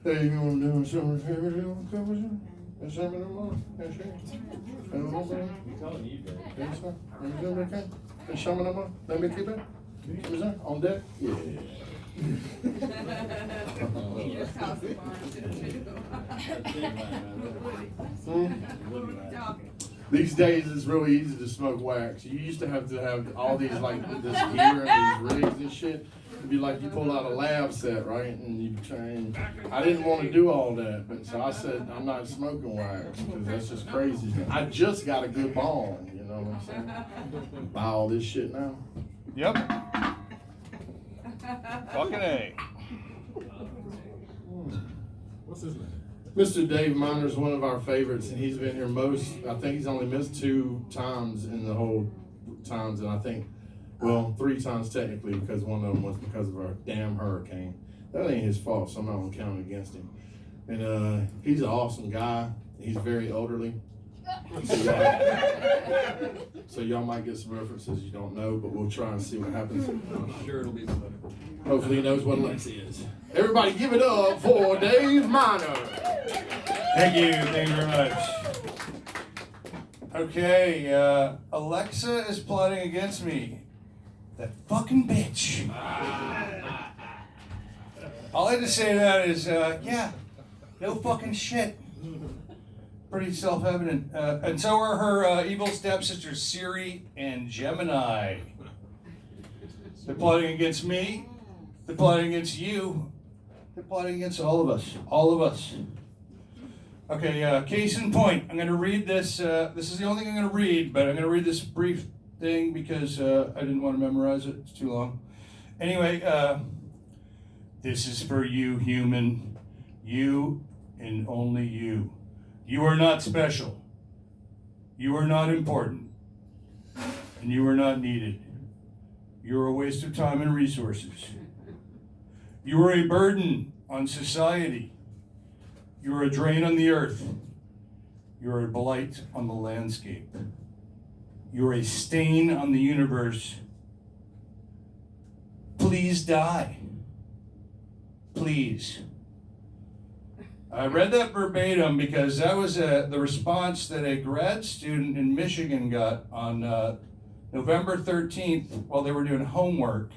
Hey, you want to do some covers? Is that what I'm on? Yes, sir. I don't know, bro. Telling you, Dave. Yes, sir. Is that okay? Is someone on? Let me keep it. Is that on deck? Yeah. Just toss the These days it's really easy to smoke wax. You used to have all these like this gear and these rigs and shit. It'd be like you pull out a lab set, right? And you try and I didn't want to do all that, but so I said I'm not smoking wax because that's just crazy. I just got a good bong, you know what I'm saying? Buy all this shit now. Yep. Fucking A. What's his name? Mr. Dave Miner's one of our favorites, and he's been here I think he's only missed 2 times in the whole times, and I think, well, 3 times technically, because one of them was because of our damn hurricane. That ain't his fault, so I'm not gonna count against him. And he's an awesome guy. He's very elderly. So y'all might get some references you don't know, but we'll try and see what happens. I'm sure it'll be funny. Hopefully he knows what Alexa is. Everybody give it up for Dave Miner. Thank you very much. Okay, Alexa is plotting against me. That fucking bitch. All I had to say to that is, yeah, no fucking shit. Pretty self-evident. And so are her evil stepsisters, Siri and Gemini. They're plotting against me. They're plotting against you. They're plotting against all of us. All of us. Okay, case in point. I'm going to read this. This is the only thing I'm going to read, but I'm going to read this brief thing because I didn't want to memorize it. It's too long. Anyway, this is for you, human. You and only you. You are not special. You are not important. And you are not needed. You are a waste of time and resources. You are a burden on society. You are a drain on the earth. You are a blight on the landscape. You are a stain on the universe. Please die. Please. I read that verbatim because that was the response that a grad student in Michigan got on November 13th while they were doing homework,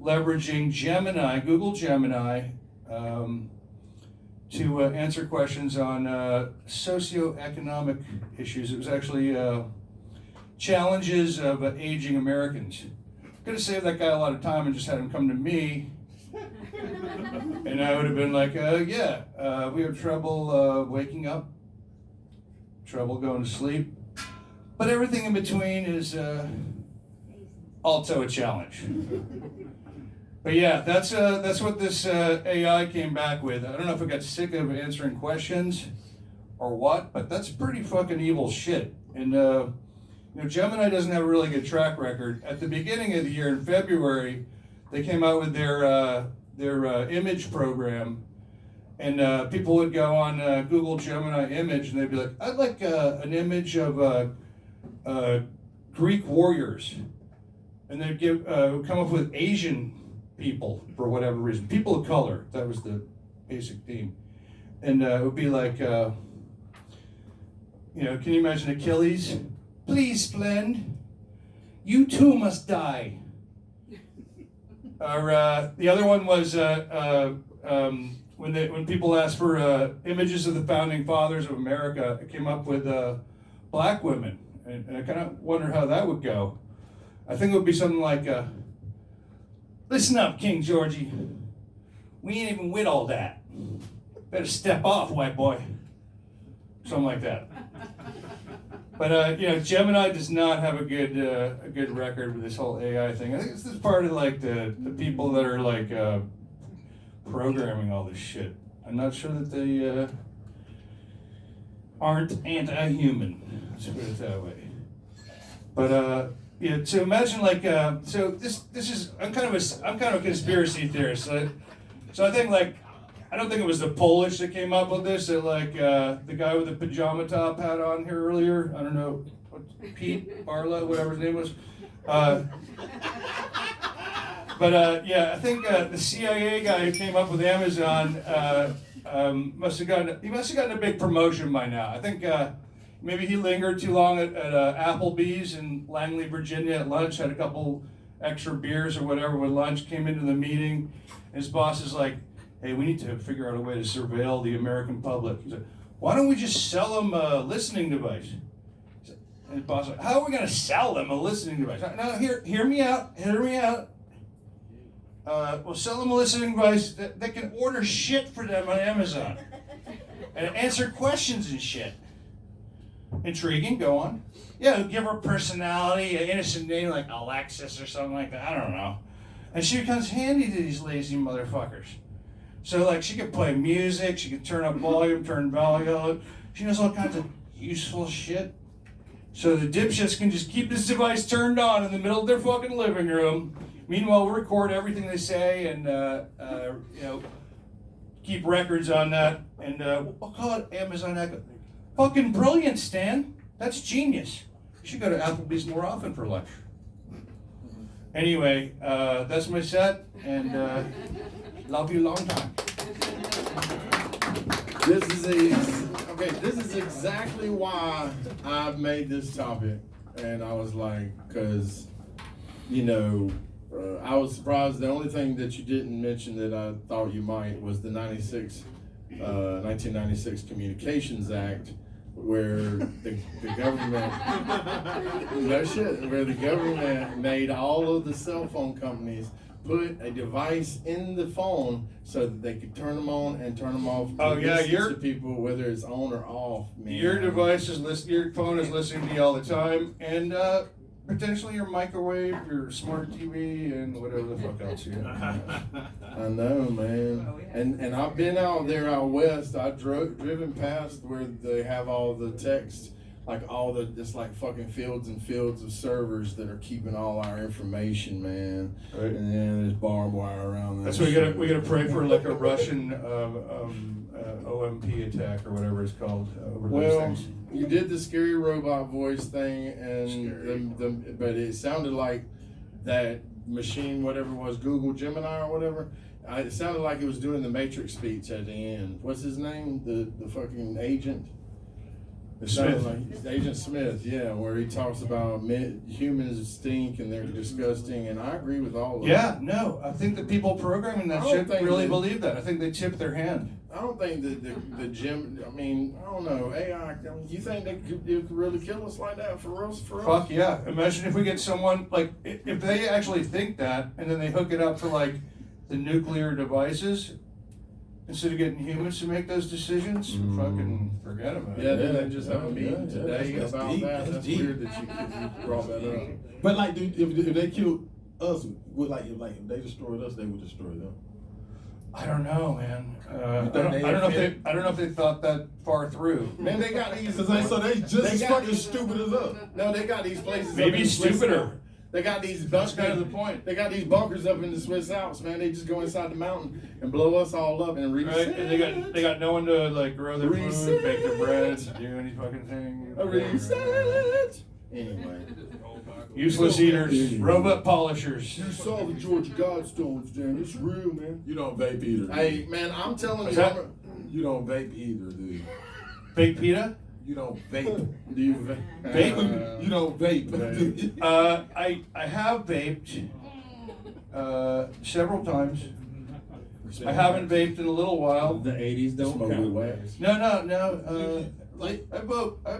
leveraging Gemini, Google Gemini, to answer questions on socioeconomic issues. It was actually challenges of aging Americans. Could have saved that guy a lot of time and just had him come to me. And I would have been like, we have trouble waking up, trouble going to sleep. But everything in between is also a challenge. But yeah, that's what this AI came back with. I don't know if it got sick of answering questions or what, but that's pretty fucking evil shit. And Gemini doesn't have a really good track record. At the beginning of the year in February, they came out with their image program, and people would go on Google Gemini image, and they'd be like, I'd like an image of Greek warriors, and they'd come up with Asian people for whatever reason, people of color. That was the basic theme, and it would be like, can you imagine Achilles? Please, Splend, you too must die. Or the other one was when people asked for images of the founding fathers of America, it came up with black women, and I kind of wonder how that would go. I think it would be something like, listen up, King Georgie, we ain't even with all that. Better step off, white boy. Something like that. But Gemini does not have a good record with this whole AI thing. I think this is part of like the people that are like programming all this shit. I'm not sure that they aren't anti-human. Let's put it that way. But so imagine like so this is I'm kind of a conspiracy theorist. So I think like. I don't think it was the Polish that came up with this. That like the guy with the pajama top had on here earlier. I don't know, Pete Barlow, whatever his name was. But yeah, I think the CIA guy who came up with Amazon must have gotten a big promotion by now. I think maybe he lingered too long at Applebee's in Langley, Virginia at lunch, had a couple extra beers or whatever with lunch, came into the meeting, and his boss is like, hey, we need to figure out a way to surveil the American public. He said, why don't we just sell them a listening device? And his boss was like, how are we going to sell them a listening device? No, hear me out. We'll sell them a listening device that can order shit for them on Amazon and answer questions and shit. Intriguing, go on. Yeah, give her personality, an innocent name like Alexis or something like that, I don't know. And she becomes handy to these lazy motherfuckers. So like she can play music, she can turn up volume, turn volume, she knows all kinds of useful shit. So the dipshits can just keep this device turned on in the middle of their fucking living room. Meanwhile, we'll record everything they say and keep records on that, and we'll call it Amazon Echo. Fucking brilliant, Stan. That's genius. You should go to Applebee's more often for lunch. Anyway, that's my set, and love you long time. This is exactly why I've made this topic, and I was like, because, I was surprised. The only thing that you didn't mention that I thought you might was the 1996 Communications Act, where the government, where the government made all of the cell phone companies put a device in the phone so that they could turn them on and turn them off. Oh yeah, to people, whether it's on or off. Man. Your device is your phone is listening to you all the time, and potentially your microwave, your smart TV, and whatever the fuck else you have. I know, man. And I've been out there out west. I've driven past where they have all the text, like all the just like fucking fields and fields of servers that are keeping all our information, man. Right. And then there's barbed wire around that. That's why we gotta pray for like a Russian OMP attack or whatever it's called over those things. You did the scary robot voice thing, and but it sounded like that machine, whatever it was, Google Gemini or whatever. It sounded like it was doing the Matrix speech at the end. What's his name? The fucking agent. It sounded like Agent Smith, yeah, where he talks about humans stink and they're disgusting, and I agree with all of that. Yeah, no, I think the people programming that shit really believe that. I think they tip their hand. I don't think that I don't know, AI, you think it could really kill us like that for us? Fuck yeah. Imagine if we get someone, like, if they actually think that, and then they hook it up to, like, the nuclear devices, instead of getting humans to make those decisions, fucking forget about it. Yeah, then they just have a meeting today about deep. That's weird that you brought that up. But like, if they killed us, if they destroyed us, they would destroy them. I don't know, man. I don't know if they thought that far through. Man, they got these. So they just as fucking stupid as us. No, they got these places. Maybe stupider. They got these. That's kind of the point. They got these bunkers up in the Swiss Alps, man. They just go inside the mountain and blow us all up and reset. Right, and they got no one to like grow their food, bake their bread, do any fucking thing. A reset. Anyway. Useless eaters, robot polishers. You saw the Georgia Godstones, Dan. It's real, man. You don't vape either. Hey, man, I'm telling you. You don't vape either, dude. Baked pita? You don't vape. Do you vape? You don't vape. I have vaped several times. I haven't vaped in a little while. The 80s don't count. No.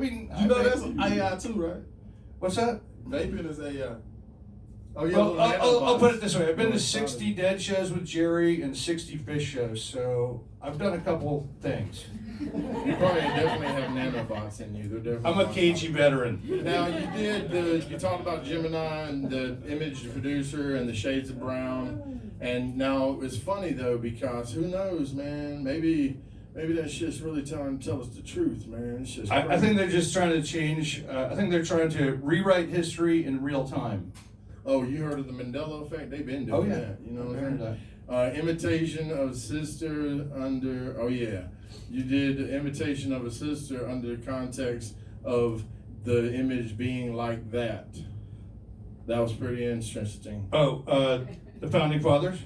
You know that's AI too, right? What's that? Vaping is AI. Oh, yeah, Well, I'll put it this way. I've been to 60 Dead shows with Jerry and 60 Fish shows, so I've done a couple things. You probably definitely have nanobots in you. They're definitely. I'm a cagey veteran. Now you talked about Gemini and the image producer and the shades of brown, and now it's funny though because who knows, man? Maybe that shit's really trying to tell us the truth, man. It's just. I think they're just trying to change. I think they're trying to rewrite history in real time. Oh, you heard of the Mandela effect? They've been doing that. You know what I'm saying? Imitation of sister under. Oh yeah. You did imitation of a sister under the context of the image being like that. That was pretty interesting. Oh, The founding fathers?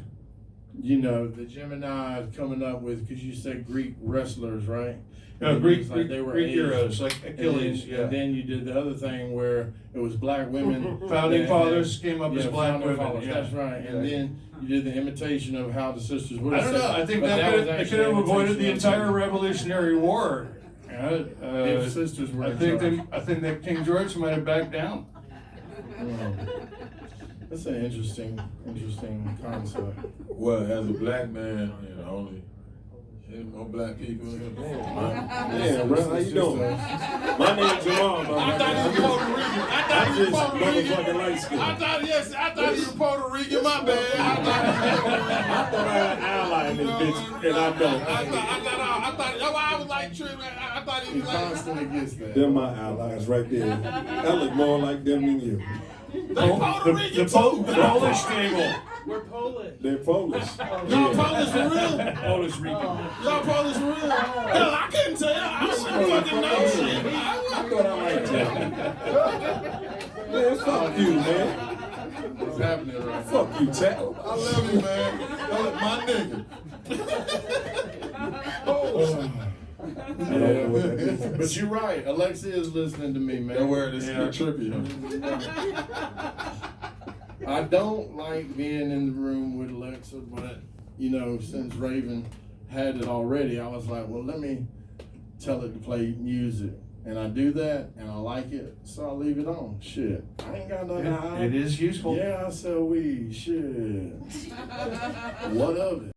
You know, the Gemini coming up with, because you said Greek wrestlers, right? No, And it Greek, was Greek, they were Greek Asian. heroes, like And Achilles, then, yeah. and then you did the other thing where it was black women. Founding that- fathers came up as yeah, black founding women, fathers, yeah. That's right. And Yeah. then you did the imitation of how the sisters would I have don't said know, it, I think but that was they actually could have avoided the imitation of entire Revolutionary War. If sisters were I in think charge. I think that King George might have backed down. That's an interesting concept. Well, as a black man, you know, only there's more black people in the world. Yeah, bro, how you doing? My name's Jamal, bro. I thought he was Puerto Rican. I thought I'm he was just Puerto Rican. motherfucking light skinned. I thought he was Puerto Rican. My bad. I thought I had an ally in this bitch, and I don't. I thought. That's why I was like tripping. I thought he He was like. constantly gets that. They're my allies right there. That look more like them than you. Puerto Rican The too. Polish table. We're Polish. They're Polish. Y'all Polish for real? Polish Rican. Y'all Polish for real? Hell, I couldn't tell. I wouldn't fucking know shit. I thought I liked that. Man, fuck you, man. What's happening right now? Fuck you, Tat. I love you, man. That's my nigga. Yeah, but you're right. Alexa is listening to me, man. That word is Yeah. trippy. I don't like being in the room with Alexa, but you know, since Raven had it already, I was like, well, let me tell it to play music, and I do that, and I like it, so I leave it on. Shit, I ain't got nothing to hide. It is useful. Yeah, I sell weed. Shit. What of it?